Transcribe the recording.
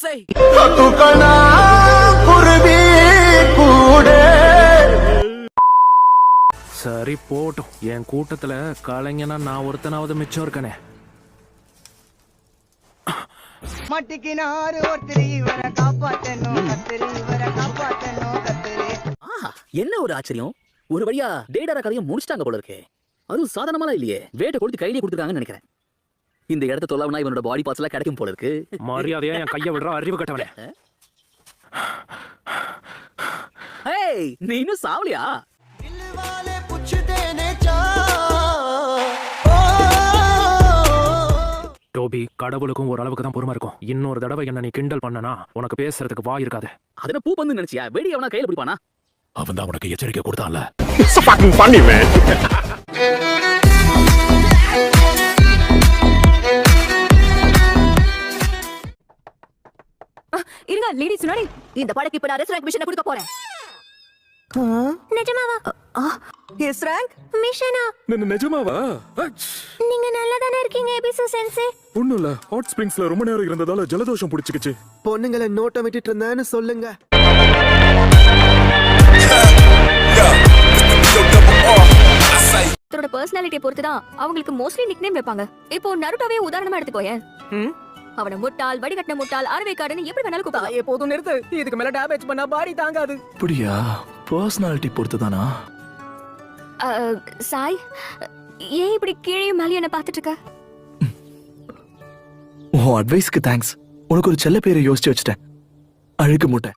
செய். சரி போட்டும், என் கூட்டத்துல கலைஞனா நான் ஒருத்தனாவது மிச்சம் இருக்கனே. மட்டிக்கினாரு ஒருத்தர் இவரை காப்பாத்தணும் கத்திரி, இவரை காப்பாத்தணும் கத்திரி. என்ன ஒரு ஆச்சரியம், ஒரு வழியா டேடார கதையை முடிச்சிட்டாங்க போல இருக்கே. அதுவும் சாதாரணமாலாம் இல்லையே, வேட்டை கொடுத்து கையிலே கொடுத்துருக்காங்கன்னு நினைக்கிறேன். இந்த இடத்த தொலைவனா இவனோட பாடி பார்ட்ஸ் எல்லாம் கிடைக்கும் போல இருக்கு. மரியாதையா என் கையை விடுற அறிவு கட்டவனே. ஏய், நீ இன்னும் சாவலியா? டோபி, கடவுளுக்கும் ஒரு அளவுக்கு தான் பொறுமை இருக்கும். இன்னொரு தடவை என்ன நீ கிண்டல் பண்ணனா உனக்கு பேசுறதுக்கு வாய் இருக்காது. அதன பூ பந்து நினைச்சியா? வெடி அவனா கையில பிடிப்பானா? அவன் தான் உனக்கு எச்சரிக்கை கொடுத்தான்ல. இருங்க லேடிஸ் முன்னாடி இந்த படக்கு இப்ப நான் ரெஸ்டாரண்ட் மிஷனை கொடுக்க போறேன். நிஜமாவா? எஸ் ரேங்க் மிஷனா? நிஜமாவா? நீங்க நல்லா தானே இருக்கீங்க எபிசோ சென்சே? ஒண்ணும் இல்ல, ஹாட் ஸ்ப்ரிங்ஸ்ல ரொம்ப நேரம் இருந்ததால ஜலதோஷம் பிடிச்சிக்கிச்சு. பொண்ணுங்களை நோட்டம் விட்டுட்டு இருந்தேன்னு சொல்லுங்க. அவரோட பர்சனாலிட்டியை பொறுத்து தான் அவங்களுக்கு மோஸ்ட்லி நிக்நேம் வைப்பாங்க. இப்போ நருட்டோவே உதாரணமா எடுத்துக்கோயேன். அவன முட்டாள், வடிகட்டின முட்டாள், அறுவைக்காடுன்னு எப்படி வேணாலும் கூப்பிடலாம். எப்போதும் நிறுத்து, இதுக்கு மேல டேமேஜ் பண்ணா பாடி தாங்காது. அப்படியா? பர்சனாலிட்டி பொறுத்துதானா? சாய், ஏன் இப்படி கீழே மேலே என்ன பார்த்துட்டு இருக்க? உன் அட்வைஸ்க்கு தேங்க்ஸ். உனக்கு ஒரு செல்ல பேரை யோசிச்சு வச்சுட்டேன், அழுக்கு மூட்டை.